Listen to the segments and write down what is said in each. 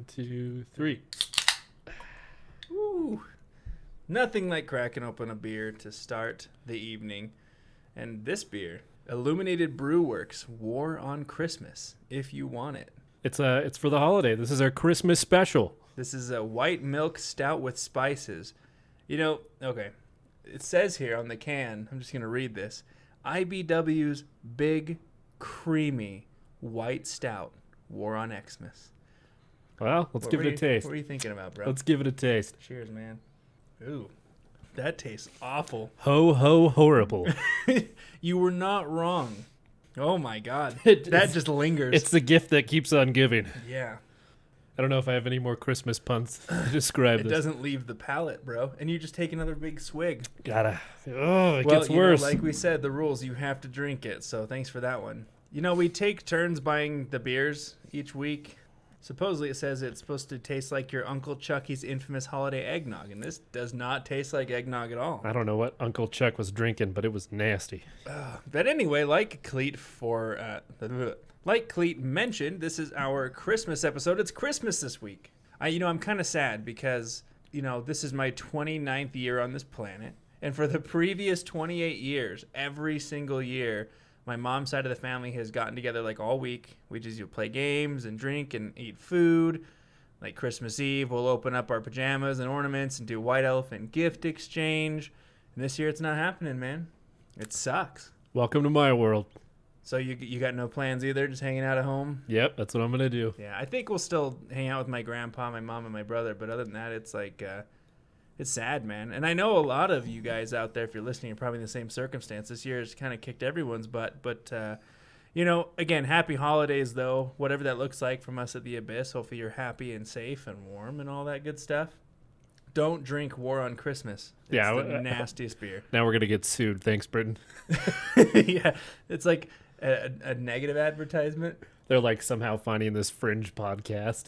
2, 3. Ooh. Nothing like cracking open a beer to start the evening. And this beer, Illuminated Brew Works, War on Christmas, if you want it. It's for the holiday. This is our Christmas special. This is a white milk stout with spices. Okay. It says here on the can, I'm just going to read this. IBW's Big Creamy White Stout, War on Xmas. Well, let's give it a taste. What were you thinking about, bro? Let's give it a taste. Cheers, man. Ooh, that tastes awful. Ho, ho, horrible. You were not wrong. Oh, my God. That just lingers. It's the gift that keeps on giving. Yeah. I don't know if I have any more Christmas puns to describe this. It doesn't leave the palate, bro. And you just take another big swig. It gets worse. Like we said, the rules, you have to drink it. So thanks for that one. We take turns buying the beers each week. Supposedly it says it's supposed to taste like your Uncle Chucky's infamous holiday eggnog, and this does not taste like eggnog at all. I don't know what Uncle Chuck was drinking, but it was nasty. But anyway, like Clete mentioned, this is our Christmas episode. It's Christmas this week. I'm kind of sad because, this is my 29th year on this planet, and for the previous 28 years, every single year, my mom's side of the family has gotten together like all week. We just play games and drink and eat food. Like Christmas Eve, we'll open up our pajamas and ornaments and do white elephant gift exchange. And this year it's not happening, man. It sucks. Welcome to my world. So you got no plans either, just hanging out at home? Yep, that's what I'm going to do. Yeah, I think we'll still hang out with my grandpa, my mom, and my brother. But other than that, it's like... it's sad, man. And I know a lot of you guys out there, if you're listening, are probably in the same circumstance. This year has kind of kicked everyone's butt. But, again, happy holidays, though. Whatever that looks like from us at the Abyss. Hopefully you're happy and safe and warm and all that good stuff. Don't drink War on Christmas. It's the nastiest beer. Now we're going to get sued. Thanks, Britton. Yeah, it's like a negative advertisement. They're like somehow finding this fringe podcast.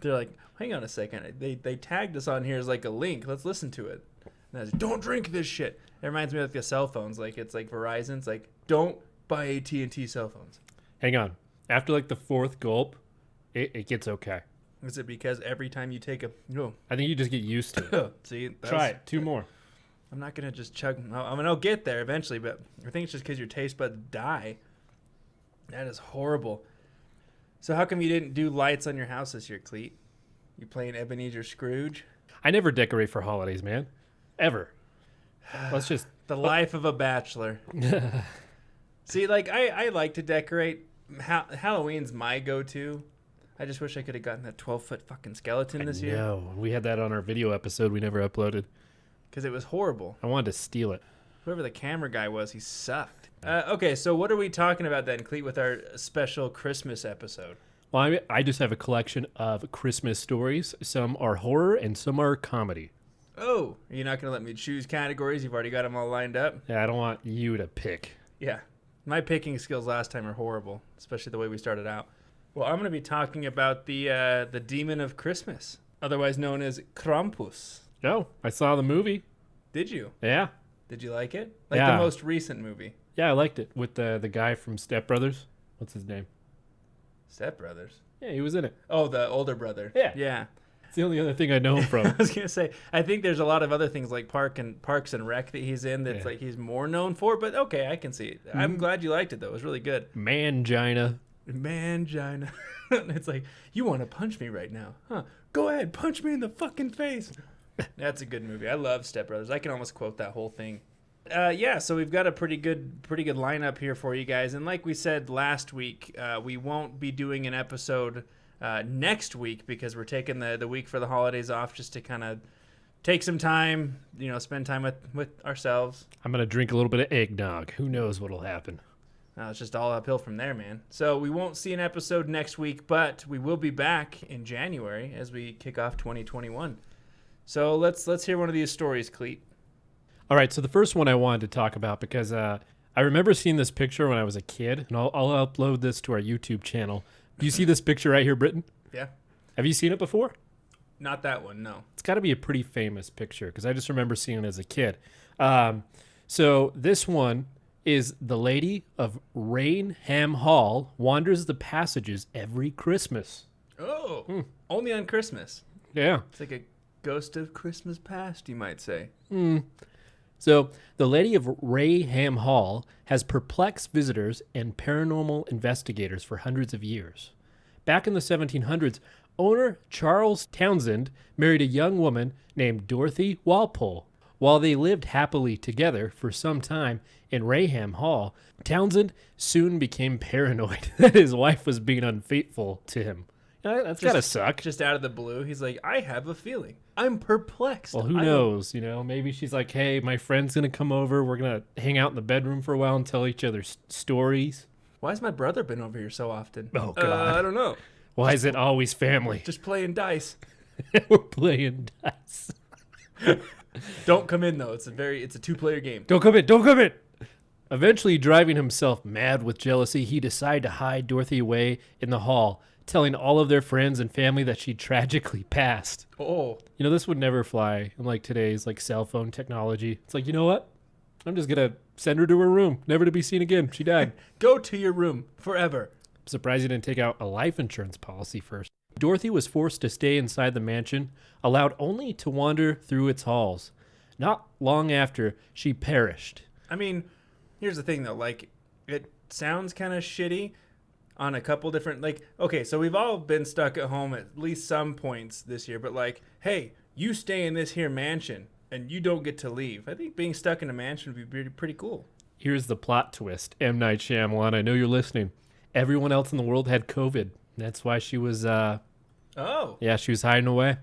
They're like, hang on a second. They tagged us on here as like a link. Let's listen to it. And I was like, don't drink this shit. It reminds me of like the cell phones. Like it's like Verizon. It's like, don't buy AT&T cell phones. Hang on. After like the fourth gulp, it gets okay. Is it because every time you take a... I think you just get used to it. See, Try it. 2 more. I'm not going to just chug... I'll get there eventually, but I think it's just because your taste buds die. That is horrible. So how come you didn't do lights on your house this year, Clete? You playing Ebenezer Scrooge? I never decorate for holidays, man. Ever. Let's just... The life of a bachelor. See, like, I like to decorate. Halloween's my go-to. I just wish I could have gotten that 12-foot fucking skeleton this year. No, we had that on our video episode we never uploaded. Because it was horrible. I wanted to steal it. Whoever the camera guy was, he sucked. Okay, so what are we talking about then, Clete, with our special Christmas episode? Well, I just have a collection of Christmas stories. Some are horror and some are comedy. Oh, are you not going to let me choose categories? You've already got them all lined up? Yeah, I don't want you to pick. Yeah. My picking skills last time are horrible, especially the way we started out. Well, I'm going to be talking about the Demon of Christmas, otherwise known as Krampus. Oh, I saw the movie. Did you? Yeah. Did you like it? Like Yeah. the most recent movie? Yeah, I liked it. With the guy from Step Brothers. What's his name? Step Brothers? Yeah, he was in it. Oh, the older brother. Yeah. Yeah. It's the only other thing I know him from. I was going to say, I think there's a lot of other things like Parks and Rec that he's in that's like he's more known for, but okay, I can see it. I'm glad you liked it, though. It was really good. Mangina. It's like, you want to punch me right now, huh? Go ahead, punch me in the fucking face. That's a good movie. I love Step Brothers. I can almost quote that whole thing. So we've got a pretty good lineup here for you guys. And like we said last week, we won't be doing an episode next week because we're taking the week for the holidays off just to kind of take some time, spend time with ourselves. I'm going to drink a little bit of eggnog. Who knows what'll happen. It's just all uphill from there, man. So we won't see an episode next week, but we will be back in January as we kick off 2021. So let's hear one of these stories, Clete. All right, so the first one I wanted to talk about because I remember seeing this picture when I was a kid, and I'll upload this to our YouTube channel. Do you see this picture right here, Britton? Yeah. Have you seen it before? Not that one, no. It's got to be a pretty famous picture because I just remember seeing it as a kid. So this one is the Lady of Rainham Hall wanders the passages every Christmas. Oh, only on Christmas. Yeah. It's like a ghost of Christmas past, you might say. So, the Lady of Rayham Hall has perplexed visitors and paranormal investigators for hundreds of years. Back in the 1700s, owner Charles Townsend married a young woman named Dorothy Walpole. While they lived happily together for some time in Rayham Hall, Townsend soon became paranoid that his wife was being unfaithful to him. That's gotta suck. Just out of the blue, he's like, I have a feeling. I'm perplexed. Well, who knows? Maybe she's like, hey, my friend's going to come over. We're going to hang out in the bedroom for a while and tell each other stories. Why has my brother been over here so often? Oh, God. I don't know. Why is it always family? Just playing dice. We're playing dice. Don't come in, though. It's a 2-player game. Don't come in. Eventually, driving himself mad with jealousy, he decided to hide Dorothy away in the hall, telling all of their friends and family that she tragically passed. Oh. This would never fly in like today's like cell phone technology. It's like, you know what? I'm just going to send her to her room, never to be seen again. She died. Go to your room forever. I'm surprised he didn't take out a life insurance policy first. Dorothy was forced to stay inside the mansion, allowed only to wander through its halls. Not long after, she perished. I mean, here's the thing, though. Like, it sounds kind of shitty on a couple different, okay, so we've all been stuck at home at least some points this year, but hey, you stay in this here mansion and you don't get to leave. I think being stuck in a mansion would be pretty cool. Here's the plot twist. M. Night Shyamalan, I know you're listening. Everyone else in the world had COVID. That's why she was, she was hiding away.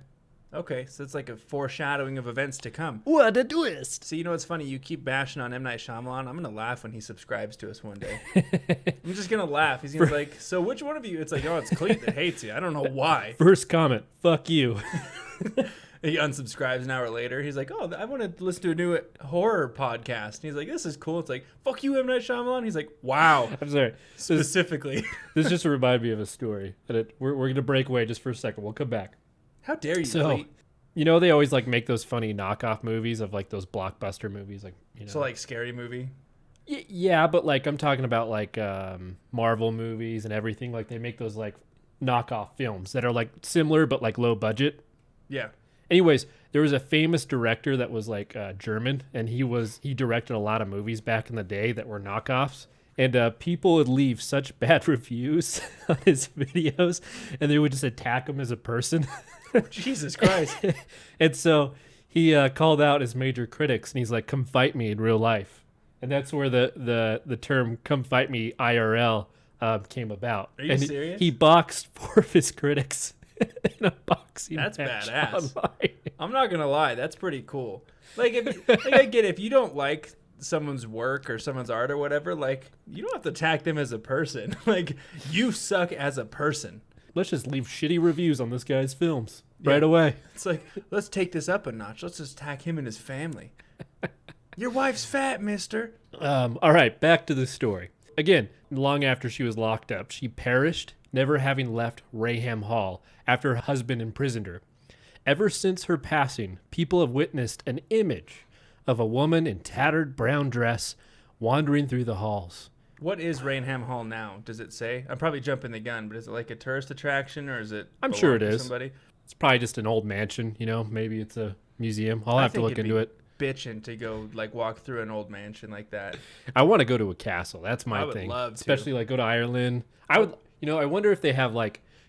Okay, so it's like a foreshadowing of events to come. What a twist! See, what's funny? You keep bashing on M. Night Shyamalan. I'm going to laugh when he subscribes to us one day. I'm just going to laugh. He's going to be like, so which one of you? It's like, oh, it's Clete that hates you. I don't know why. First comment, fuck you. He unsubscribes an hour later. He's like, oh, I want to listen to a new horror podcast. And he's like, this is cool. It's like, fuck you, M. Night Shyamalan. He's like, wow. I'm sorry. Specifically. This just reminded me of a story. We're going to break away just for a second. We'll come back. How dare you, So, Clete? They always make those funny knockoff movies of those blockbuster movies. So Scary Movie? Yeah, but I'm talking about Marvel movies and everything. They make those knockoff films that are similar but low budget. Yeah. Anyways, there was a famous director that was German, and he directed a lot of movies back in the day that were knockoffs. And people would leave such bad reviews on his videos, and they would just attack him as a person. Jesus Christ. And so he called out his major critics, and he's like, come fight me in real life. And that's where the term come fight me IRL came about. Are you serious? He boxed 4 of his critics in a boxing match. That's badass. Online. I'm not going to lie. That's pretty cool. I get it. If you don't like someone's work or someone's art or whatever, you don't have to attack them as a person. You suck as a person. Let's just leave shitty reviews on this guy's films right away. It's let's take this up a notch. Let's just attack him and his family. Your wife's fat, mister. All right, back to the story. Again, long after she was locked up, she perished, never having left Rayham Hall after her husband imprisoned her. Ever since her passing, people have witnessed an image of a woman in tattered brown dress wandering through the halls. What is Raynham Hall now? Does it say? I'm probably jumping the gun, but is it a tourist attraction or is it? I'm sure it is. Somebody? It's probably just an old mansion, maybe it's a museum. I'll have to look into it. Bitching to go walk through an old mansion like that. I want to go to a castle. That's my thing. I would love to. Especially go to Ireland. I would, I wonder if they have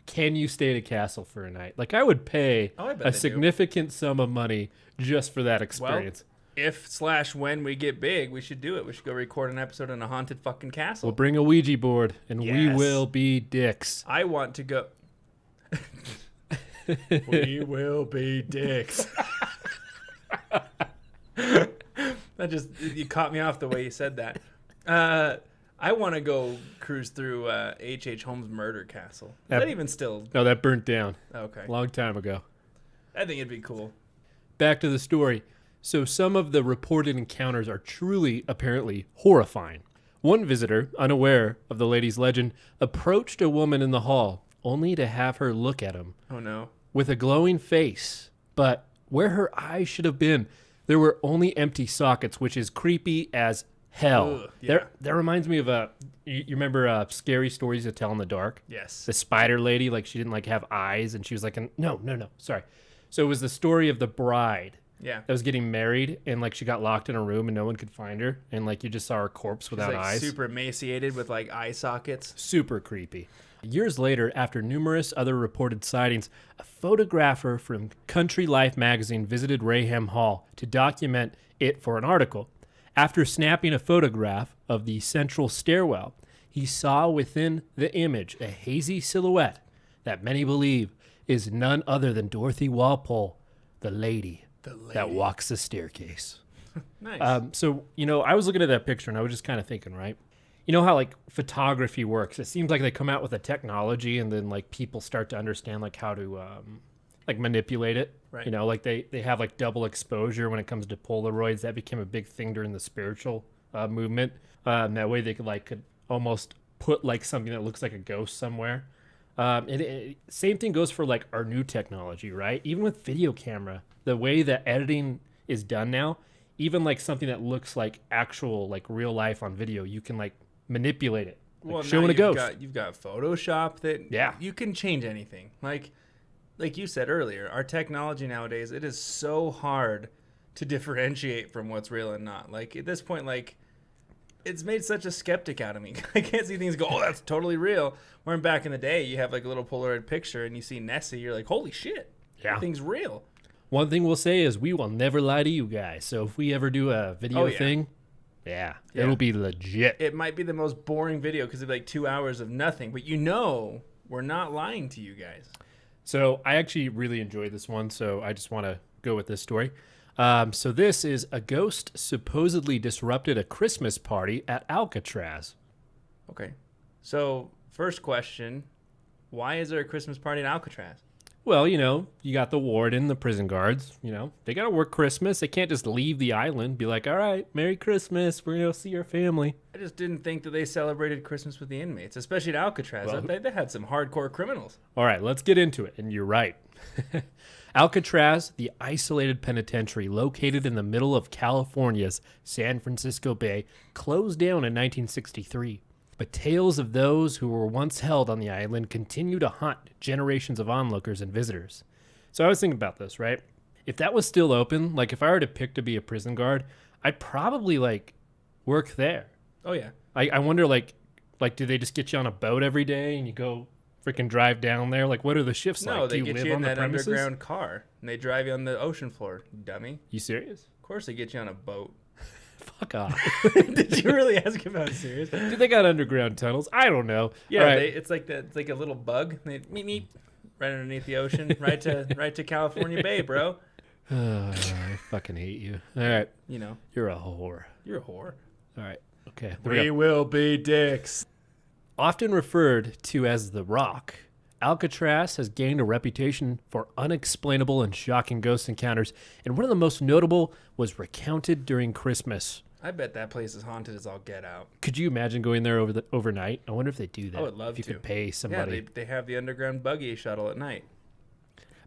can you stay at a castle for a night? I would pay a significant sum of money just for that experience. Well, if/when we get big, we should do it. We should go record an episode in a haunted fucking castle. We'll bring a Ouija board, and we will be dicks. I want to go. We will be dicks. You caught me off the way you said that. I want to go cruise through H.H. Holmes' murder castle. Is that even still? No, that burnt down. Okay. A long time ago. I think it'd be cool. Back to the story. So some of the reported encounters are truly, apparently, horrifying. One visitor, unaware of the lady's legend, approached a woman in the hall, only to have her look at him. Oh, no. With a glowing face. But where her eyes should have been, there were only empty sockets, which is creepy as hell. Ugh, yeah. That reminds me of you remember Scary Stories to Tell in the Dark? Yes. The spider lady, like she didn't like have eyes, and she was like, no, sorry. So it was the story of the bride Yeah. that was getting married, and like she got locked in a room and no one could find her, and like you just saw her corpse She's without like eyes. super emaciated with like eye sockets. Super creepy. Years later, after numerous other reported sightings, a photographer from Country Life magazine visited Raham Hall to document it for an article. After snapping a photograph of the central stairwell, he saw within the image a hazy silhouette that many believe is none other than Dorothy Walpole, the lady that walks the staircase. Nice. So, I was looking at that picture and I was just kind of thinking, right? You know how like photography works? It seems like they come out with a technology and then like people start to understand like how to like manipulate it. Right. Like they have like double exposure when it comes to Polaroids. That became a big thing during the spiritual movement. That way they could almost put like something that looks like a ghost somewhere. Same thing goes for like our new technology, right? Even with video camera, the way that editing is done now, even like something that looks like actual like real life on video, you can like manipulate it, like well, showing now a ghost. You've got Photoshop that you can change anything. Like you said earlier, our technology nowadays, it is so hard to differentiate from what's real and not. Like at this point, like it's made such a skeptic out of me. I can't see things go, oh, that's totally real. Where back in the day, you have like a little Polaroid picture and you see Nessie, you're like, holy shit, everything's real. One thing we'll say is we will never lie to you guys. So if we ever do a video thing, it'll be legit. It might be the most boring video because it's like 2 hours of nothing, but we're not lying to you guys. So I actually really enjoyed this one, so I just want to go with this story. So this is a ghost supposedly disrupted a Christmas party at Alcatraz. Okay. So first question, why is there a Christmas party at Alcatraz? Well, you got the warden, the prison guards, they got to work Christmas. They can't just leave the island, be like, all right, Merry Christmas. We're going to see our family. I just didn't think that they celebrated Christmas with the inmates, especially at Alcatraz. Well, they had some hardcore criminals. All right, let's get into it. And you're right. Alcatraz, the isolated penitentiary located in the middle of California's San Francisco Bay, closed down in 1963. But tales of those who were once held on the island continue to haunt generations of onlookers and visitors. So I was thinking about this, right? If that was still open, like if I were to pick to be a prison guard, I'd probably like work there. Oh yeah. I wonder like do they just get you on a boat every day and you go freaking drive down there? Like what are the shifts like? No, they Do you get live you in on the that premises? underground car and they drive you on the ocean floor, dummy. You serious? Of course they get you on a boat. Fuck off. Did you really ask about serious? Do they got underground tunnels? I don't know. Yeah, All right. it's like a little bug. They meet right underneath the ocean, right to California Bay, bro. I fucking hate you. All right. You're a whore. You're a whore. All right. Okay. We will be dicks. Often referred to as the Rock, Alcatraz has gained a reputation for unexplainable and shocking ghost encounters, and one of the most notable was recounted during Christmas. I bet that place is haunted as all get out. Could you imagine going there overnight? I wonder if they do that. I would love if you to. could pay somebody. Yeah, they have the underground buggy shuttle at night.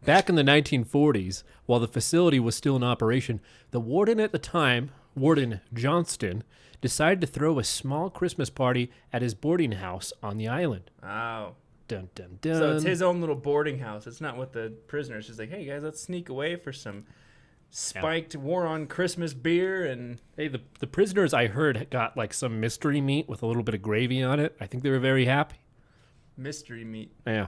Back in the 1940s, while the facility was still in operation, the warden at the time, Warden Johnston, decided to throw a small Christmas party at his boarding house on the island. Oh. Dun, dun, dun. So it's his own little boarding house. It's not with the prisoners. It's like, hey, guys, let's sneak away for some spiked war on Christmas beer. And hey, the prisoners, I heard, got like some mystery meat with a little bit of gravy on it. I think they were very happy. Mystery meat. Yeah.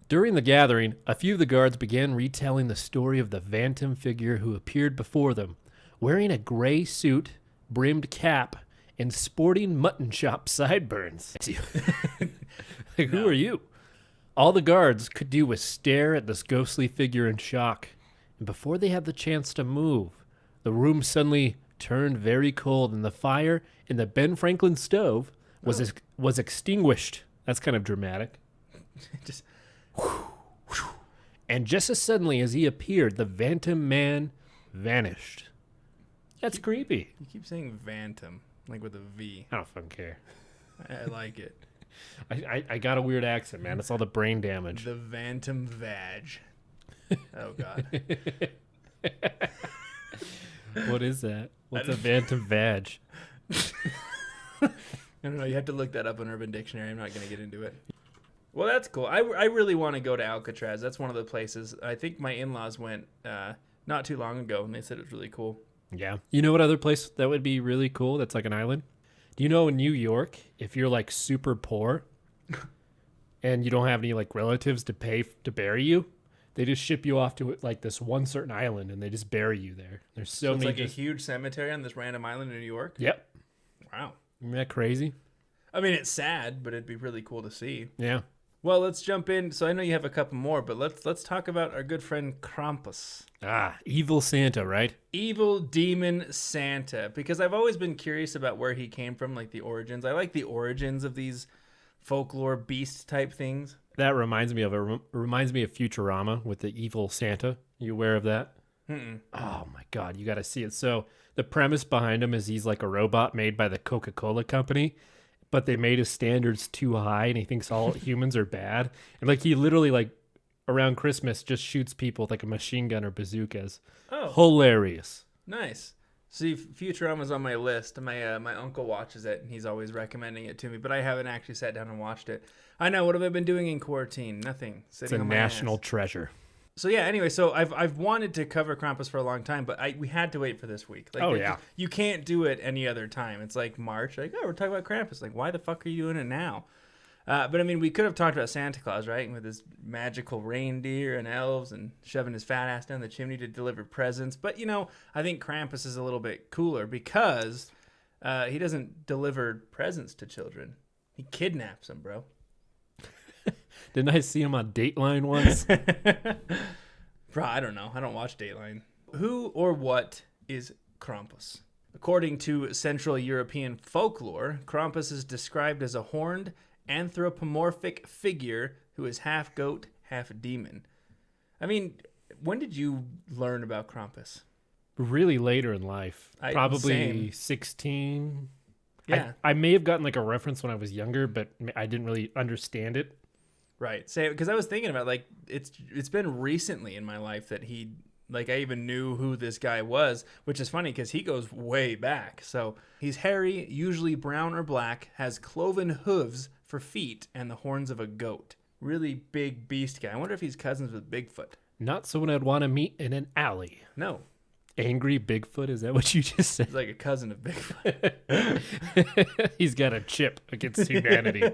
During the gathering, a few of the guards began retelling the story of the phantom figure who appeared before them, wearing a gray suit, brimmed cap, and sporting mutton chop sideburns. Like, who are you? All the guards could do was stare at this ghostly figure in shock. And before they had the chance to move, the room suddenly turned very cold, and the fire in the Ben Franklin stove was extinguished. That's kind of dramatic. Just And just as suddenly as he appeared, the Phantom Man vanished. That's creepy. You keep saying Phantom, like with a V. I don't fucking care. I like it. I got a weird accent, man. It's all the brain damage. The Phantom Vag. Oh, God. What is that? What's a Phantom Vag? I don't know. You have to look that up on Urban Dictionary. I'm not going to get into it. Well, that's cool. I really want to go to Alcatraz. That's one of the places. I think my in-laws went not too long ago, and they said it was really cool. Yeah. You know what other place that would be really cool that's like an island? Do you know in New York, if you're like super poor and you don't have any like relatives to pay to bury you, they just ship you off to like this one certain island and they just bury you there. There's so it's many. Like a huge cemetery on this random island in New York? Yep. Wow. Isn't that crazy? I mean, it's sad, but it'd be really cool to see. Yeah. Well, let's jump in. So I know you have a couple more, but let's talk about our good friend Krampus. Evil Santa, right? Evil demon Santa. Because I've always been curious about where he came from, like the origins. I like the origins of these folklore beast type things. That reminds me of Futurama with the evil Santa. You aware of that? Mm-mm. Oh my God, you got to see it. So the premise behind him is he's like a robot made by the Coca-Cola company, but they made his standards too high and he thinks all humans are bad. And like he literally like around Christmas just shoots people with like a machine gun or bazookas. Oh, Hilarious. nice. See, Futurama's on my list. My uncle watches it, and he's always recommending it to me, but I haven't actually sat down and watched it. I know. What have I been doing in quarantine? Nothing. It's a national treasure. So yeah. Anyway, so I've wanted to cover Krampus for a long time, but we had to wait for this week. Like, you can't do it any other time. It's like March. Like, oh, we're talking about Krampus. Like, why the fuck are you doing it now? But I mean, we could have talked about Santa Claus, right? With his magical reindeer and elves and shoving his fat ass down the chimney to deliver presents. But, you know, I think Krampus is a little bit cooler because he doesn't deliver presents to children. He kidnaps them, bro. Didn't I see him on Dateline once? Bro, I don't know. I don't watch Dateline. Who or what is Krampus? According to Central European folklore, Krampus is described as a horned, anthropomorphic figure who is half goat, half demon. I mean, when did you learn about Krampus? Really later in life. Probably same. 16. Yeah. I may have gotten like a reference when I was younger, but I didn't really understand it. Right. Same. Because I was thinking about like it's been recently in my life that I even knew who this guy was, which is funny because he goes way back. So he's hairy, usually brown or black, has cloven hooves for feet, and the horns of a goat. Really big beast guy. I wonder if he's cousins with Bigfoot. Not someone I'd want to meet in an alley. No. Angry Bigfoot? Is that what you just said? He's like a cousin of Bigfoot. He's got a chip against humanity.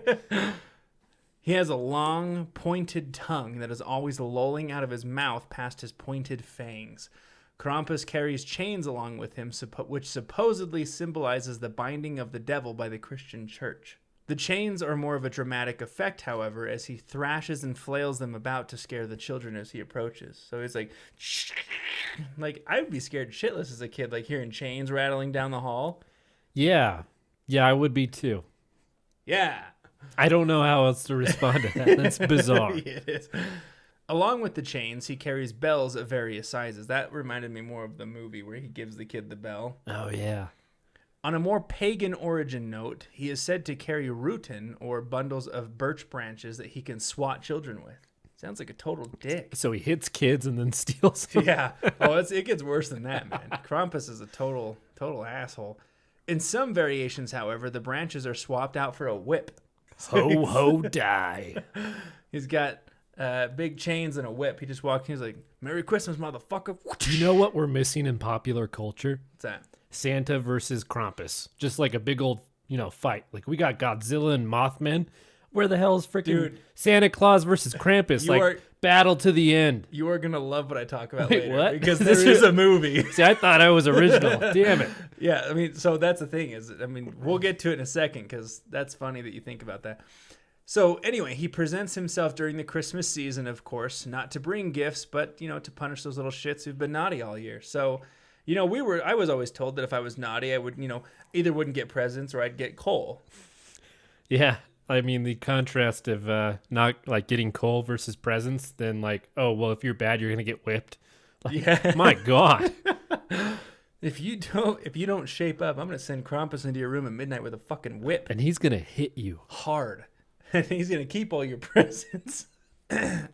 He has a long, pointed tongue that is always lolling out of his mouth past his pointed fangs. Krampus carries chains along with him, which supposedly symbolizes the binding of the devil by the Christian church. The chains are more of a dramatic effect, however, as he thrashes and flails them about to scare the children as he approaches. So he's like, I would be scared shitless as a kid, like hearing chains rattling down the hall. Yeah, I would be too. Yeah. I don't know how else to respond to that. That's bizarre. It is. Along with the chains, he carries bells of various sizes. That reminded me more of the movie where he gives the kid the bell. Oh, yeah. On a more pagan origin note, he is said to carry rutin, or bundles of birch branches that he can swat children with. Sounds like a total dick. So he hits kids and then steals them. Yeah. Oh, it gets worse than that, man. Krampus is a total asshole. In some variations, however, the branches are swapped out for a whip. Ho, ho, die. He's got big chains and a whip. He just walks in. He's like, Merry Christmas, motherfucker. You know what we're missing in popular culture? What's that? Santa versus Krampus. Just like a big old, fight. Like we got Godzilla and Mothman. Where the hell is freaking Santa Claus versus Krampus? Battle to the end. You are going to love what I talk about Wait, later. what? Because there is a movie. See, I thought I was original. Damn it. Yeah, I mean, so that's the thing we'll get to it in a second because that's funny that you think about that. So anyway, he presents himself during the Christmas season, of course, not to bring gifts, but, to punish those little shits who've been naughty all year. So, I was always told that if I was naughty, I would, either wouldn't get presents or I'd get coal. Yeah. I mean, the contrast of not like getting coal versus presents, then like, oh, well, if you're bad, you're going to get whipped. Like, yeah. My God. If you don't shape up, I'm going to send Krampus into your room at midnight with a fucking whip. And he's going to hit you hard. And he's going to keep all your presents.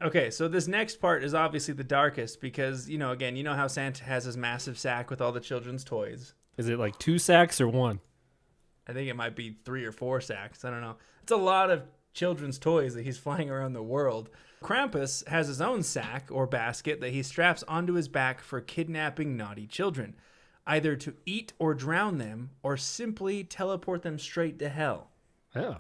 Okay, so this next part is obviously the darkest because, again, how Santa has his massive sack with all the children's toys. Is it like 2 sacks or 1? I think it might be 3 or 4 sacks. I don't know. It's a lot of children's toys that he's flying around the world. Krampus has his own sack or basket that he straps onto his back for kidnapping naughty children, either to eat or drown them, or simply teleport them straight to hell. Oh.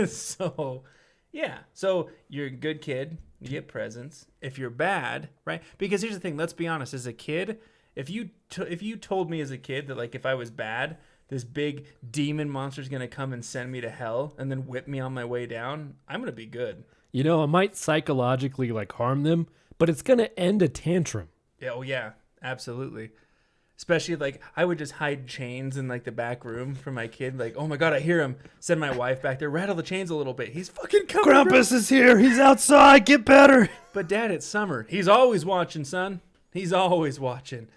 So, yeah. So you're a good kid, you get presents. If you're bad, right? Because here's the thing. Let's be honest. As a kid, if you told me as a kid that like if I was bad, this big demon monster is gonna come and send me to hell and then whip me on my way down, I'm gonna be good. You know, I might psychologically like harm them, but it's gonna end a tantrum. Yeah. Oh yeah. Absolutely. Especially like I would just hide chains in like the back room for my kid. Like, oh my God, I hear him. Send my wife back there. Rattle the chains a little bit. He's fucking coming. Krampus is here. He's outside. Get better. But Dad, it's summer. He's always watching, son. He's always watching.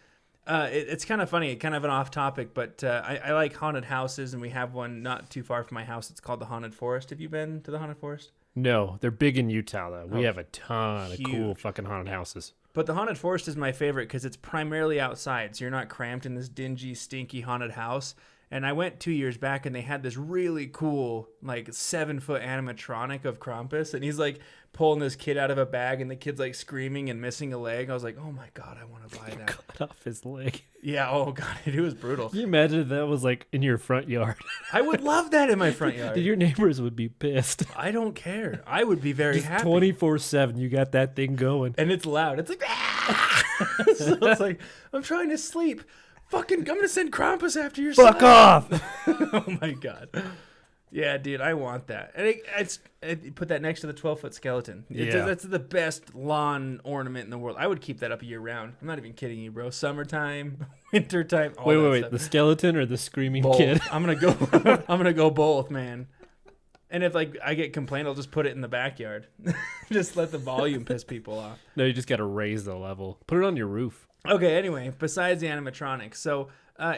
It's kind of funny, kind of an off topic, but I like haunted houses, and we have one not too far from my house. It's called the Haunted Forest. Have you been to the Haunted Forest? No, they're big in Utah though. We have a ton huge. of cool fucking haunted houses. But the Haunted Forest is my favorite because it's primarily outside, so you're not cramped in this dingy, stinky haunted house. And I went 2 years back, and they had this really cool, like 7-foot animatronic of Krampus, and he's like pulling this kid out of a bag, and the kid's like screaming and missing a leg. I was like, oh my God, I want to buy that. Cut off his leg. Yeah. Oh God, it was brutal. Can you imagine if that was like in your front yard? I would love that in my front yard. Your neighbors would be pissed. I don't care. I would be very happy. 24/7, you got that thing going. And it's loud. It's like, so it's like, I'm trying to sleep. Fucking, I'm going to send Krampus after your Fuck son. off. Oh my God. Yeah, dude, I want that. And I put that next to the 12-foot skeleton. Yeah. That's the best lawn ornament in the world. I would keep that up year round. I'm not even kidding you, bro. Summertime, wintertime, all that Wait. stuff. The skeleton or the screaming Both. kid? I'm gonna go both, man. And if like I get complained, I'll just put it in the backyard. Just let the volume piss people off. No, you just got to raise the level. Put it on your roof. Okay, anyway, besides the animatronics. So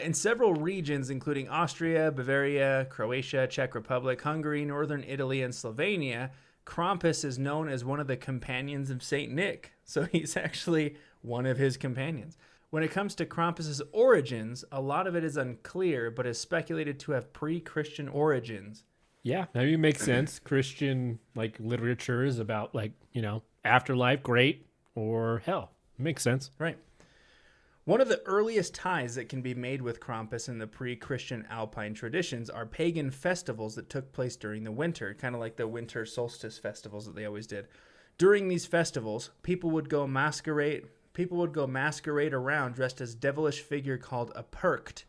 in several regions, including Austria, Bavaria, Croatia, Czech Republic, Hungary, Northern Italy, and Slovenia, Krampus is known as one of the companions of Saint Nick. So he's actually one of his companions. When it comes to Krampus's origins, a lot of it is unclear, but is speculated to have pre-Christian origins. Yeah, I mean, it makes sense. Christian like literature is about like, you know, afterlife, great, or hell. Makes sense. Right. One of the earliest ties that can be made with Krampus in the pre-Christian Alpine traditions are pagan festivals that took place during the winter, kind of like the winter solstice festivals that they always did. During these festivals, people would go masquerade around dressed as devilish figure called a perkt,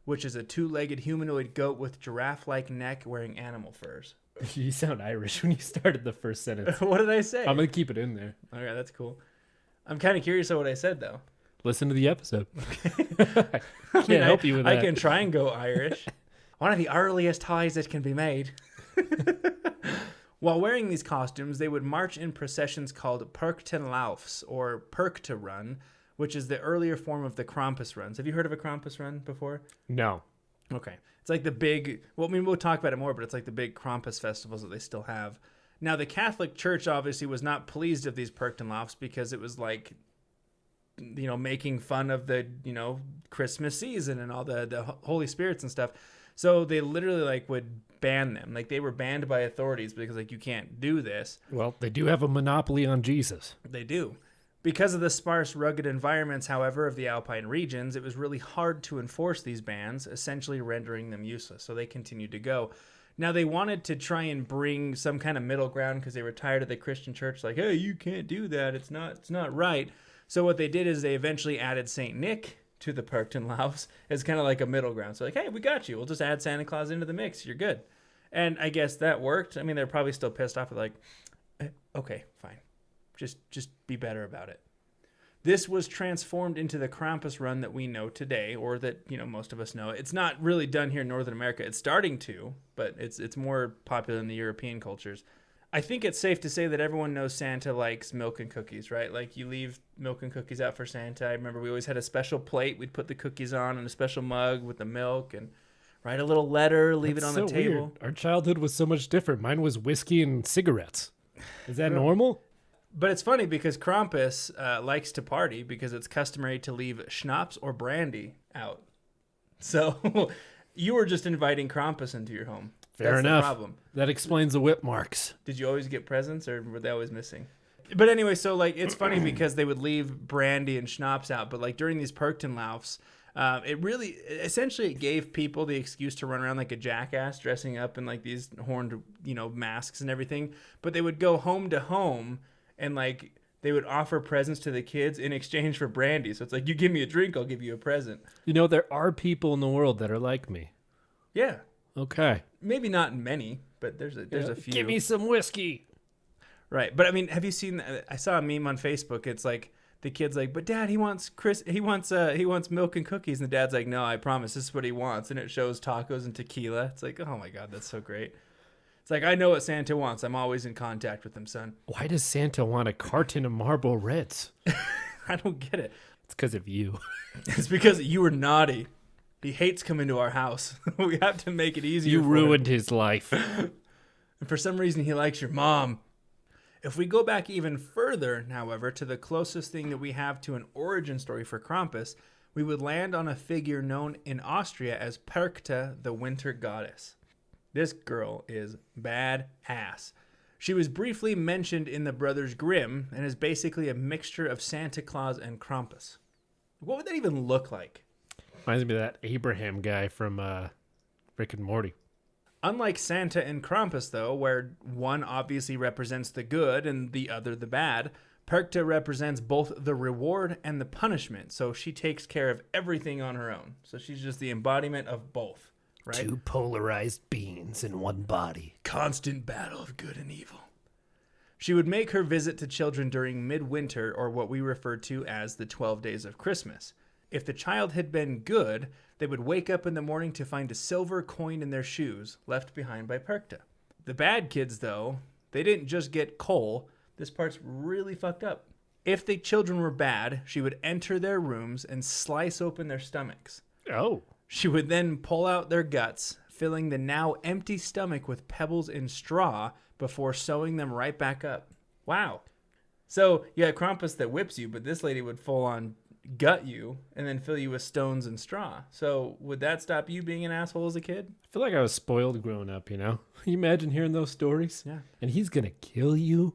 which is a 2-legged humanoid goat with giraffe-like neck wearing animal furs. You sound Irish when you started the first sentence. What did I say? I'm going to keep it in there. All right, that's cool. I'm kind of curious of what I said, though. Listen to the episode. I can't help you with that. I can try and go Irish. One of the earliest ties that can be made. While wearing these costumes, they would march in processions called Perktenlaufs, or Perkte Run, which is the earlier form of the Krampus runs. Have you heard of a Krampus run before? No. Okay. It's like the big, well, I mean, we'll talk about it more, but it's like the big Krampus festivals that they still have. Now, the Catholic Church obviously was not pleased of these Perktenlaufs because it was like, you know, making fun of the, you know, Christmas season and all the Holy Spirits and stuff. So they literally like would ban them. Like they were banned by authorities because like you can't do this. Well, they do have a monopoly on Jesus. They do. Because of the sparse, rugged environments, however, of the Alpine regions, it was really hard to enforce these bans, essentially rendering them useless. So they continued to go. Now, they wanted to try and bring some kind of middle ground because they were tired of the Christian church. Like, hey, you can't do that. It's not right. So what they did is they eventually added St. Nick to the Perktenlaufs as kind of like a middle ground. So like, hey, we got you. We'll just add Santa Claus into the mix. You're good. And I guess that worked. I mean, they're probably still pissed off. Like, okay, fine. Just be better about it. This was transformed into the Krampus run that we know today, or that, you know, most of us know. It's not really done here in Northern America. It's starting to, but it's more popular in the European cultures. I think it's safe to say that everyone knows Santa likes milk and cookies, right? Like you leave milk and cookies out for Santa. I remember we always had a special plate. We'd put the cookies on in a special mug with the milk and write a little letter, leave it on the table. Weird. Our childhood was so much different. Mine was whiskey and cigarettes. Is that normal? But it's funny because Krampus likes to party because it's customary to leave schnapps or brandy out. So You were just inviting Krampus into your home. Fair That's enough. The problem. That explains the whip marks. Did you always get presents, or were they always missing? But anyway, so like it's funny because they would leave brandy and schnapps out, but like during these Perchtenlaufs, it gave people the excuse to run around like a jackass, dressing up in like these horned, masks and everything. But they would go home to home and like they would offer presents to the kids in exchange for brandy. So it's like, you give me a drink, I'll give you a present. There are people in the world that are like me. Yeah. Okay. Maybe not many, but there's a few. Give me some whiskey. Right. But I mean, have you seen, I saw a meme on Facebook. It's like the kid's like, but Dad, he wants milk and cookies. And the dad's like, no, I promise this is what he wants. And it shows tacos and tequila. It's like, oh my God, that's so great. It's like, I know what Santa wants. I'm always in contact with him, son. Why does Santa want a carton of Marlboro Reds? I don't get it. It's because of you. It's because you were naughty. He hates coming to our house. We have to make it easier. You for ruined him. his life. And for some reason, he likes your mom. If we go back even further, however, to the closest thing that we have to an origin story for Krampus, we would land on a figure known in Austria as Perchta, the winter goddess. This girl is badass. She was briefly mentioned in the Brothers Grimm and is basically a mixture of Santa Claus and Krampus. What would that even look like? Reminds me of that Abraham guy from Rick and Morty. Unlike Santa and Krampus, though, where one obviously represents the good and the other the bad, Perchta represents both the reward and the punishment, so she takes care of everything on her own. So she's just the embodiment of both, right? Two polarized beings in one body. Constant battle of good and evil. She would make her visit to children during midwinter, or what we refer to as the 12 days of Christmas. If the child had been good, they would wake up in the morning to find a silver coin in their shoes left behind by Perchta. The bad kids, though, they didn't just get coal. This part's really fucked up. If the children were bad, she would enter their rooms and slice open their stomachs. Oh. She would then pull out their guts, filling the now empty stomach with pebbles and straw before sewing them right back up. Wow. So you had Krampus that whips you, but this lady would full on gut you and then fill you with stones and straw. So would that stop you being an asshole as a kid? I feel like I was spoiled growing up, you imagine hearing those stories? Yeah. And he's going to kill you?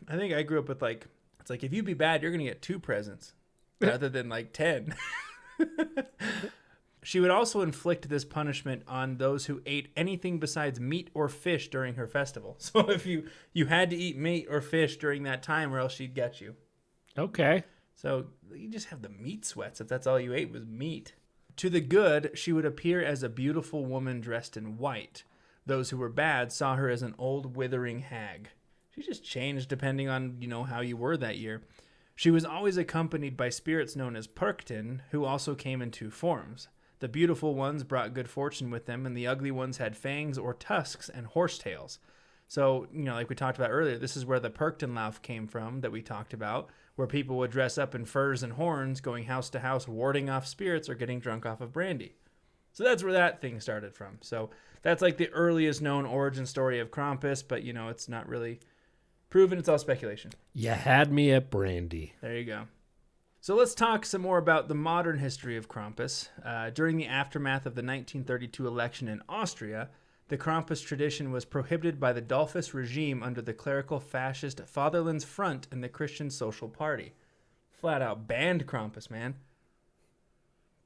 I think I grew up with it's like if you be bad, you're going to get 2 presents rather than 10. She would also inflict this punishment on those who ate anything besides meat or fish during her festival. So if you had to eat meat or fish during that time or else she'd get you. Okay. So you just have the meat sweats if that's all you ate was meat. To the good, she would appear as a beautiful woman dressed in white. Those who were bad saw her as an old withering hag. She just changed depending on, how you were that year. She was always accompanied by spirits known as Perchten, who also came in 2 forms. The beautiful ones brought good fortune with them, and the ugly ones had fangs or tusks and horsetails. So, like we talked about earlier, this is where the Perchtenlauf came from that we talked about, where people would dress up in furs and horns, going house to house, warding off spirits or getting drunk off of brandy. So that's where that thing started from. So that's like the earliest known origin story of Krampus, but, it's not really proven. It's all speculation. You had me at brandy. There you go. So let's talk some more about the modern history of Krampus. During the aftermath of the 1932 election in Austria, the Krampus tradition was prohibited by the Dollfuss regime under the clerical fascist Fatherland's Front and the Christian Social Party. Flat out banned Krampus, man.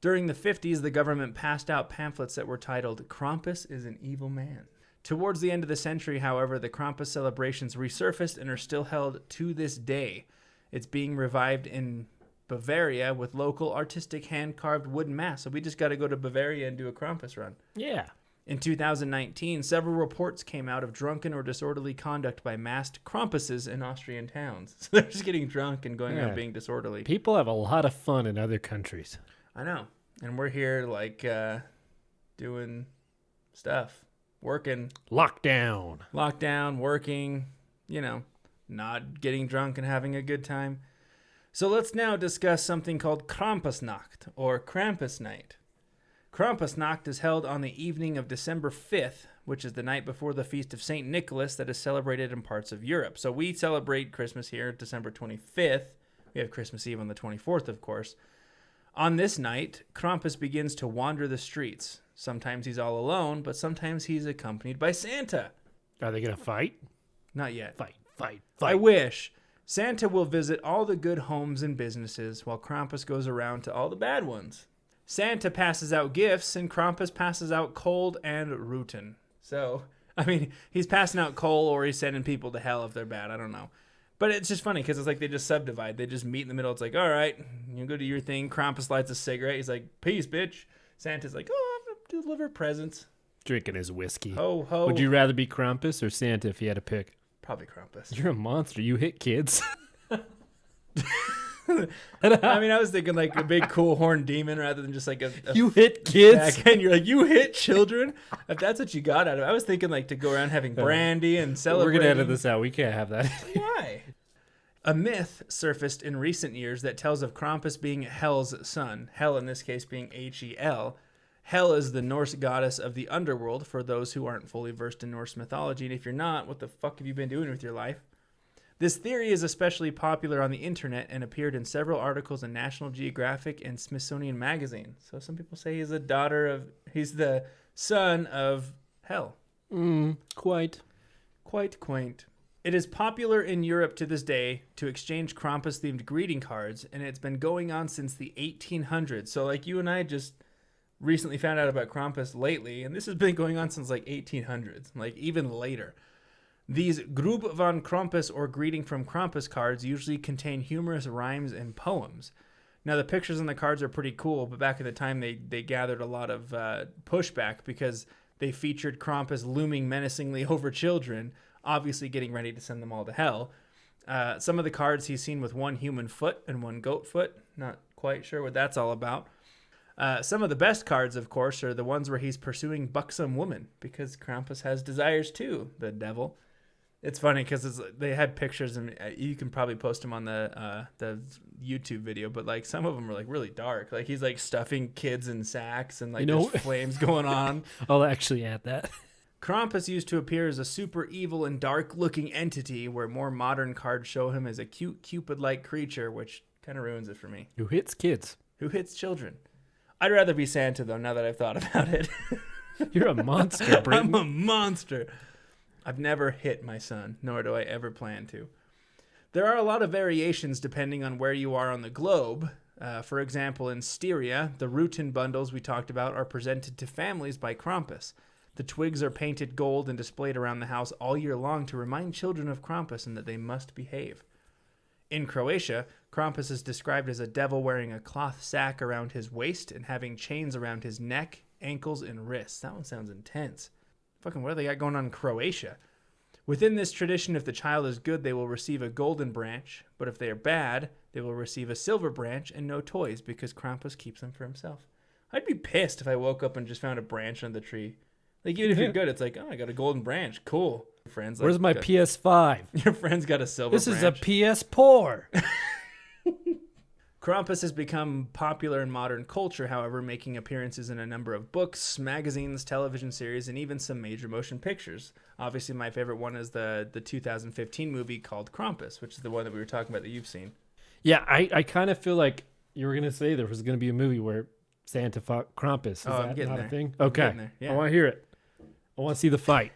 During the 50s, the government passed out pamphlets that were titled, "Krampus is an Evil Man." Towards the end of the century, however, the Krampus celebrations resurfaced and are still held to this day. It's being revived in Bavaria with local artistic hand-carved wooden masks. So we just got to go to Bavaria and do a Krampus run. Yeah. In 2019, several reports came out of drunken or disorderly conduct by masked Krampuses in Austrian towns. So they're just getting drunk and going around being disorderly. People have a lot of fun in other countries. I know. And we're here doing stuff, working. Lockdown, working, not getting drunk and having a good time. So let's now discuss something called Krampusnacht, or Krampus Night. Krampusnacht is held on the evening of December 5th, which is the night before the feast of St. Nicholas that is celebrated in parts of Europe. So we celebrate Christmas here December 25th. We have Christmas Eve on the 24th, of course. On this night, Krampus begins to wander the streets. Sometimes he's all alone, but sometimes he's accompanied by Santa. Are they going to fight? Not yet. Fight. I wish. Santa will visit all the good homes and businesses while Krampus goes around to all the bad ones. Santa passes out gifts and Krampus passes out coal and rotten. So, I mean, he's passing out coal or he's sending people to hell if they're bad. I don't know. But it's just funny because it's like they just subdivide. They just meet in the middle. It's like, all right, you go do your thing. Krampus lights a cigarette. He's like, peace, bitch. Santa's like, oh, I'm going to deliver presents. Drinking his whiskey. Ho, ho. Would you rather be Krampus or Santa if you had to pick? Probably Krampus. You're a monster. You hit kids. I mean, I was thinking like a big cool horned demon rather than just like a You hit kids? and you're like, you hit children? If that's what you got out of it. I was thinking like to go around having brandy and We're celebrating. going to edit this out. We can't have that. Why? A myth surfaced in recent years that tells of Krampus being Hel's son. Hel in this case being Hel. Hel is the Norse goddess of the underworld for those who aren't fully versed in Norse mythology. And if you're not, what the fuck have you been doing with your life? This theory is especially popular on the internet and appeared in several articles in National Geographic and Smithsonian Magazine. So some people say he's the son of Hel. Quite. Quite quaint. It is popular in Europe to this day to exchange Krampus-themed greeting cards, and it's been going on since the 1800s. So like you and I just recently found out about Krampus lately, and this has been going on since like 1800s, like even later. These Grub von Krampus or Greeting from Krampus cards usually contain humorous rhymes and poems. Now, the pictures on the cards are pretty cool, but back in the time, they gathered a lot of pushback because they featured Krampus looming menacingly over children, obviously getting ready to send them all to hell. Some of the cards he's seen with one human foot and one goat foot. Not quite sure what that's all about. Some of the best cards, of course, are the ones where he's pursuing buxom women, because Krampus has desires too, the devil. It's funny because they had pictures, and you can probably post them on the YouTube video, but like some of them are like really dark. Like he's like stuffing kids in sacks and like there's flames going on. I'll actually add that. Krampus used to appear as a super evil and dark-looking entity, where more modern cards show him as a cute Cupid-like creature, which kind of ruins it for me. Who hits kids? Who hits children? I'd rather be Santa, though, now that I've thought about it. You're a monster, Britton. I'm a monster. I've never hit my son, nor do I ever plan to. There are a lot of variations depending on where you are on the globe. For example, in Styria, the Rutan bundles we talked about are presented to families by Krampus. The twigs are painted gold and displayed around the house all year long to remind children of Krampus and that they must behave. In Croatia, Krampus is described as a devil wearing a cloth sack around his waist and having chains around his neck, ankles, and wrists. That one sounds intense. Fucking what do they got going on in Croatia? Within this tradition, if the child is good, they will receive a golden branch, but if they are bad, they will receive a silver branch and no toys because Krampus keeps them for himself. I'd be pissed if I woke up and just found a branch on the tree. Like, even if you're good, it's like, oh, I got a golden branch. Cool. Your friend's like, where's my PS5? Your friend's got a silver branch. This is a PS4. Krampus has become popular in modern culture, however, making appearances in a number of books, magazines, television series, and even some major motion pictures. Obviously, my favorite one is the 2015 movie called Krampus, which is the one that we were talking about that you've seen. Yeah, I kind of feel like you were going to say there was going to be a movie where Santa fought Krampus. Is I'm that getting not there. a thing? I'm Okay. getting there, yeah. I want to hear it. I want to see the fight.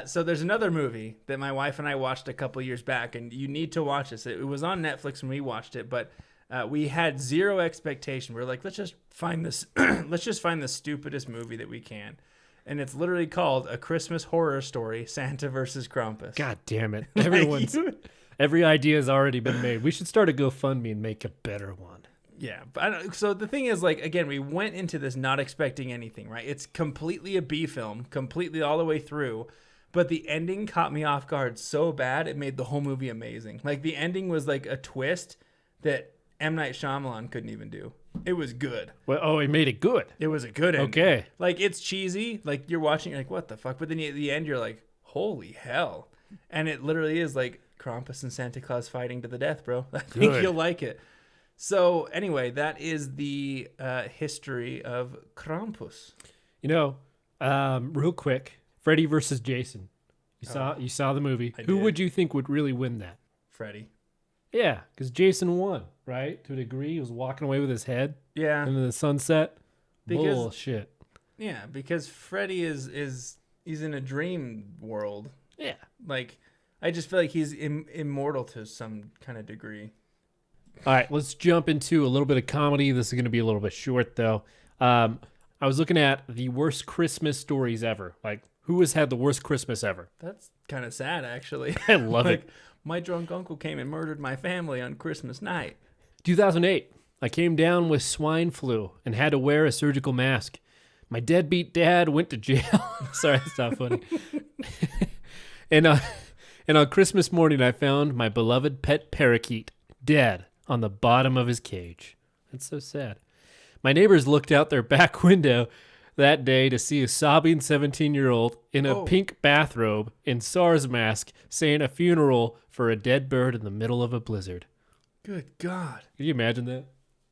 So there's another movie that my wife and I watched a couple years back, and you need to watch this. It was on Netflix when we watched it, but we had zero expectation. We were like, let's just find this. Let's just find the stupidest movie that we can, and it's literally called A Christmas Horror Story: Santa versus Krampus. God damn it! Like, Every idea has already been made. We should start a GoFundMe and make a better one. Yeah, but so the thing is, like, again, we went into this not expecting anything, right? It's completely a B film, completely all the way through, but the ending caught me off guard so bad, it made the whole movie amazing. Like, the ending was like a twist that M. Night Shyamalan couldn't even do. It was good. Well, it made it good. It was a good ending. Okay. Like, it's cheesy. Like, you're watching, you're like, what the fuck? But then at the end, you're like, holy hell. And it literally is like Krampus and Santa Claus fighting to the death, bro. I think you'll like it. So anyway, that is the history of Krampus. You know, real quick, Freddy versus Jason. You saw the movie. Who would you think would really win that? Freddy. Yeah, because Jason won, right? To a degree, he was walking away with his head Yeah, into the sunset. Because- Bullshit. yeah, because Freddy is he's in a dream world. Yeah. Like, I just feel like he's immortal to some kind of degree. All right, let's jump into a little bit of comedy. This is going to be a little bit short, though. I was looking at the worst Christmas stories ever. Like, who has had the worst Christmas ever? That's kind of sad, actually. I love Like, it. my drunk uncle came and murdered my family on Christmas night. 2008, I came down with swine flu and had to wear a surgical mask. My deadbeat dad went to jail. Sorry, that's not funny. and on Christmas morning, I found my beloved pet parakeet dead on the bottom of his cage. That's so sad. My neighbors looked out their back window that day to see a sobbing 17-year-old in a pink bathrobe and SARS mask saying a funeral for a dead bird in the middle of a blizzard. Good God. Can you imagine that?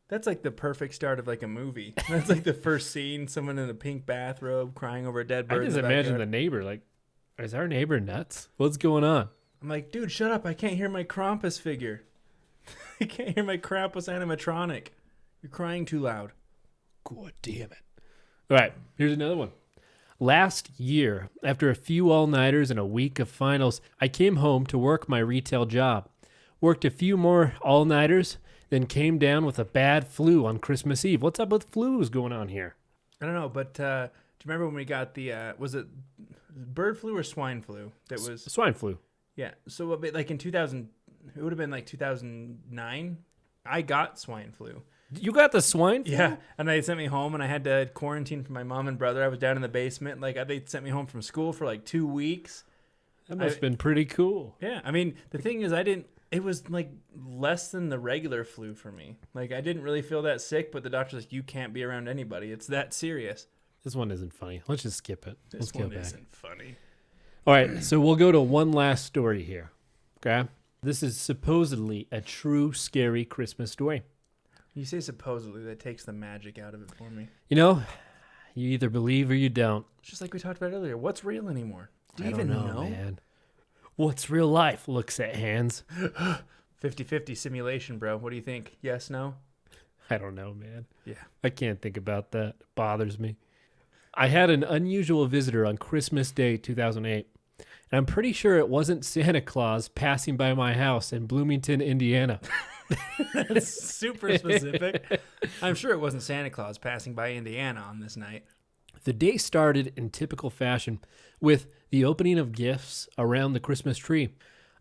That's like the perfect start of like a movie. That's like the first scene, someone in a pink bathrobe crying over a dead bird. I just imagine the neighbor, like, is our neighbor nuts? What's going on? I'm like, dude, shut up. I can't hear my Krampus figure. I can't hear my Krampus animatronic. You're crying too loud. God damn it. All right, here's another one. Last year, after a few all-nighters and a week of finals, I came home to work my retail job. Worked a few more all-nighters, then came down with a bad flu on Christmas Eve. What's up with flus going on here? I don't know, but do you remember when we got the, was it bird flu or swine flu? That was Swine flu. Yeah. So like in 2000, it would have been like 2009. I got swine flu. You got the swine flu? Yeah. And they sent me home and I had to quarantine from my mom and brother. I was down in the basement. Like they sent me home from school for like 2 weeks. That must have been pretty cool. Yeah. I mean, the thing is it was like less than the regular flu for me. Like I didn't really feel that sick, but the doctor's like, you can't be around anybody. It's that serious. This one isn't funny. Let's just skip it. This Let's one go back. isn't funny. All right, so we'll go to one last story here. Okay? This is supposedly a true scary Christmas story. You say supposedly, that takes the magic out of it for me. You know, you either believe or you don't. It's just like we talked about earlier. What's real anymore? Do you I even don't know, man. What's real life? Looks at hands. 50-50 simulation, bro. What do you think? Yes, no? I don't know, man. Yeah. I can't think about that. It bothers me. I had an unusual visitor on Christmas Day 2008. And I'm pretty sure it wasn't Santa Claus passing by my house in Bloomington, Indiana. That's super specific. I'm sure it wasn't Santa Claus passing by Indiana on this night. The day started in typical fashion with the opening of gifts around the Christmas tree.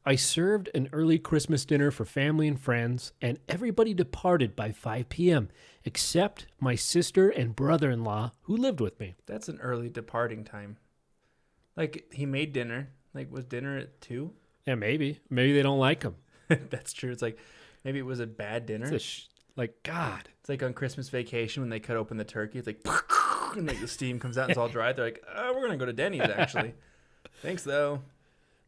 I served an early Christmas dinner for family and friends, and everybody departed by 5 p.m., except my sister and brother-in-law who lived with me. That's an early departing time. Like, he made dinner. Like, was dinner at 2? Yeah, maybe. Maybe they don't like him. That's true. It's like, maybe it was a bad dinner. It's God. It's like on Christmas Vacation when they cut open the turkey. It's like, and like the steam comes out and it's all dry. They're like, oh, we're going to go to Denny's, actually. Thanks, though.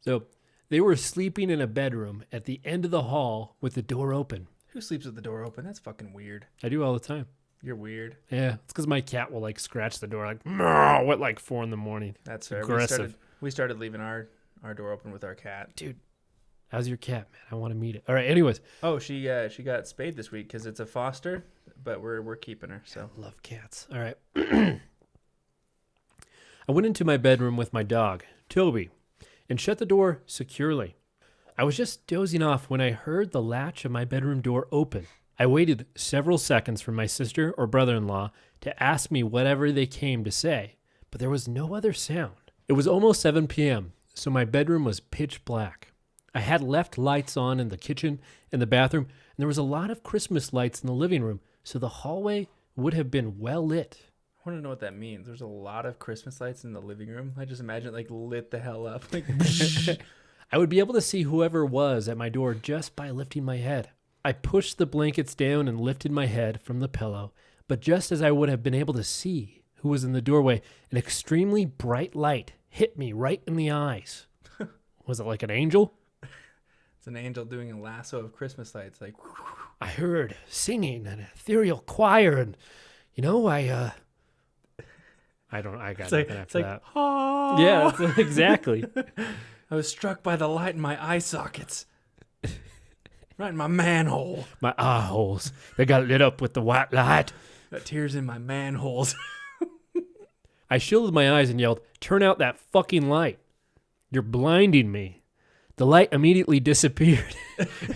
So they were sleeping in a bedroom at the end of the hall with the door open. Who sleeps with the door open? That's fucking weird. I do all the time. You're weird. Yeah, it's because my cat will like scratch the door like, "Meow," at like 4 a.m. That's fair. Aggressive. We started leaving our door open with our cat. Dude, how's your cat, man? I want to meet it. All right, anyways. Oh, she got spayed this week because it's a foster, but we're keeping her. So I love cats. All right. I went into my bedroom with my dog, Toby, and shut the door securely. I was just dozing off when I heard the latch of my bedroom door open. I waited several seconds for my sister or brother-in-law to ask me whatever they came to say, but there was no other sound. It was almost 7 p.m., so my bedroom was pitch black. I had left lights on in the kitchen and the bathroom, and there was a lot of Christmas lights in the living room, so the hallway would have been well lit. I want to know what that means. There's a lot of Christmas lights in the living room. I just imagine it like lit the hell up. Like, I would be able to see whoever was at my door just by lifting my head. I pushed the blankets down and lifted my head from the pillow, but just as I would have been able to see who was in the doorway, an extremely bright light hit me right in the eyes. Was it like an angel? It's an angel doing a lasso of Christmas lights. Like, I heard singing an ethereal choir, and I got nothing after that. Ah. Yeah, exactly. I was struck by the light in my eye sockets. Right in my manhole. My eye holes. They got lit up with the white light. Got tears in my manholes. I shielded my eyes and yelled, "Turn out that fucking light. You're blinding me." The light immediately disappeared,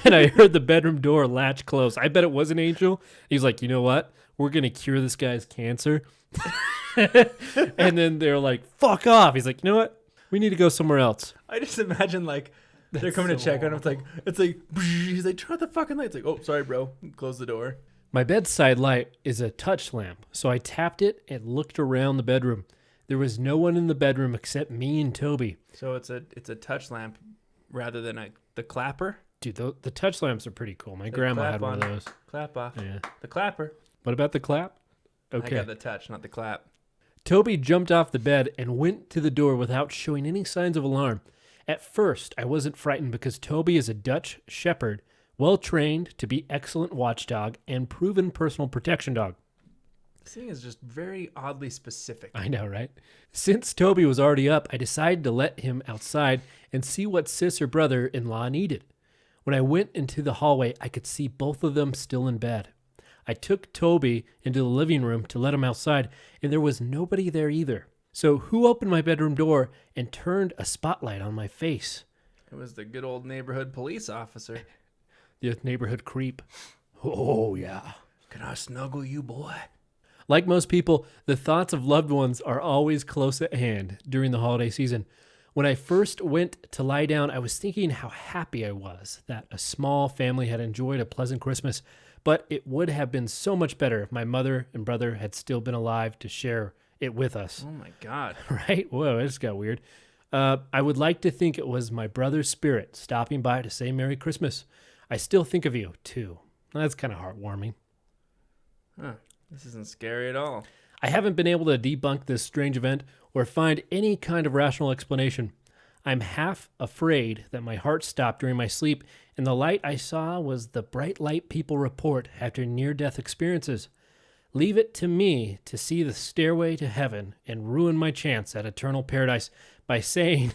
and I heard the bedroom door latch close. I bet it was an angel. He's like, you know what? We're going to cure this guy's cancer. And then they're like, fuck off. He's like, you know what? We need to go somewhere else. I just imagine like they're coming to check on him. It's like he's like, turn out the fucking light. It's like, oh, sorry, bro. Close the door. My bedside light is a touch lamp, so I tapped it and looked around the bedroom. There was no one in the bedroom except me and Toby. So it's a touch lamp rather than the clapper. Dude, the touch lamps are pretty cool. My grandma had one of those. Clap off. Yeah. The clapper. What about the clap? I Okay. got the touch, not the clap. Toby jumped off the bed and went to the door without showing any signs of alarm. At first, I wasn't frightened because Toby is a Dutch shepherd, well trained to be excellent watchdog and proven personal protection dog. This thing is just very oddly specific. I know, right? Since Toby was already up, I decided to let him outside and see what sis or brother-in-law needed. When I went into the hallway, I could see both of them still in bed. I took Toby into the living room to let him outside, and there was nobody there either. So who opened my bedroom door and turned a spotlight on my face? It was the good old neighborhood police officer. The neighborhood creep. Oh, yeah. Can I snuggle you, boy? Like most people, the thoughts of loved ones are always close at hand during the holiday season. When I first went to lie down, I was thinking how happy I was that a small family had enjoyed a pleasant Christmas, but it would have been so much better if my mother and brother had still been alive to share it with us. Oh, my God. Right? Whoa, it just got weird. I would like to think it was my brother's spirit stopping by to say Merry Christmas. I still think of you, too. That's kind of heartwarming. Huh. This isn't scary at all. I haven't been able to debunk this strange event or find any kind of rational explanation. I'm half afraid that my heart stopped during my sleep, and the light I saw was the bright light people report after near-death experiences. Leave it to me to see the stairway to heaven and ruin my chance at eternal paradise by saying,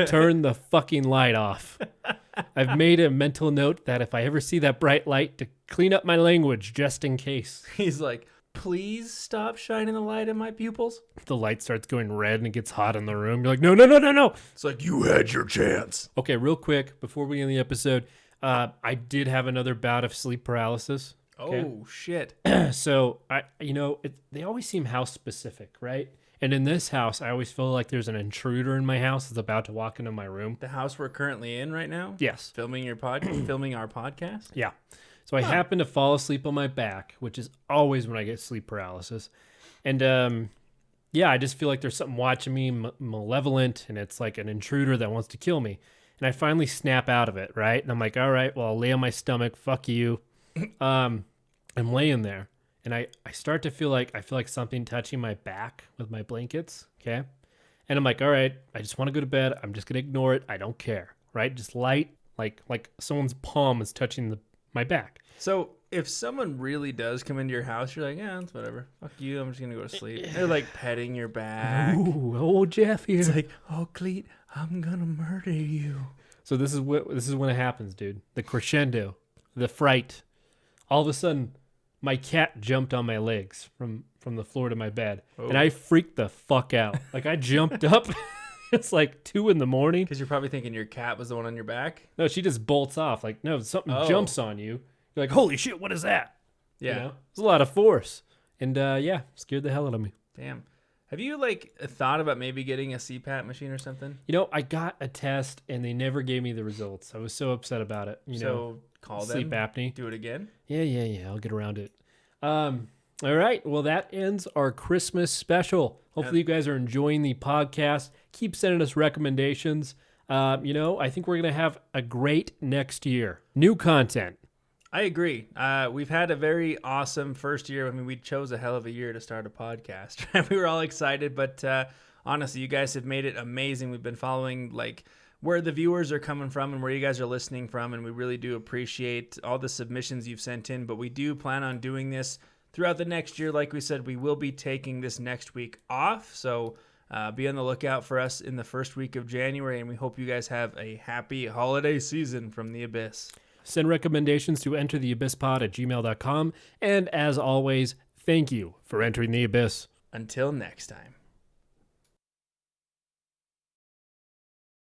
turn the fucking light off. I've made a mental note that if I ever see that bright light, to clean up my language just in case. He's like, please stop shining the light in my pupils. The light starts going red and it gets hot in the room. You're like, no, no, no, no, no. It's like, you had your chance. Okay, real quick, before we end the episode, I did have another bout of sleep paralysis. Okay? Oh, shit. So, they always seem house specific, right? And in this house, I always feel like there's an intruder in my house that's about to walk into my room. The house we're currently in right now? Yes. Filming our podcast? Yeah. So I happen to fall asleep on my back, which is always when I get sleep paralysis. And, I just feel like there's something watching me, malevolent, and it's like an intruder that wants to kill me. And I finally snap out of it, right? And I'm like, all right, well, I'll lay on my stomach. Fuck you. I'm laying there. And I start to feel like something touching my back with my blankets, okay? And I'm like, all right, I just want to go to bed. I'm just going to ignore it. I don't care, right? Just light, like someone's palm is touching my back. So if someone really does come into your house, you're like, yeah, it's whatever. Fuck you, I'm just going to go to sleep. They're like petting your back. Ooh, old Jeff here. It's like, oh, Clete, I'm going to murder you. So this is when it happens, dude. The crescendo, the fright. All of a sudden, my cat jumped on my legs from the floor to my bed, and I freaked the fuck out. Like, I jumped up. It's like 2 a.m. Because you're probably thinking your cat was the one on your back? No, she just bolts off. Like, no, something jumps on you. You're like, holy shit, what is that? Yeah. You know? It's a lot of force. And, scared the hell out of me. Damn. Have you, thought about maybe getting a CPAP machine or something? I got a test, and they never gave me the results. I was so upset about it. Call them. Sleep apnea. Do it again? Yeah. I'll get around it. All right. Well, that ends our Christmas special. Hopefully you guys are enjoying the podcast. Keep sending us recommendations. I think we're going to have a great next year. New content. I agree. We've had a very awesome first year. I mean, we chose a hell of a year to start a podcast. We were all excited, but honestly, you guys have made it amazing. We've been following where the viewers are coming from and where you guys are listening from, and we really do appreciate all the submissions you've sent in. But we do plan on doing this throughout the next year. Like we said, we will be taking this next week off, so be on the lookout for us in the first week of January, and we hope you guys have a happy holiday season from the Abyss. Send recommendations to entertheabysspod@gmail.com. And as always, thank you for entering the abyss. Until next time.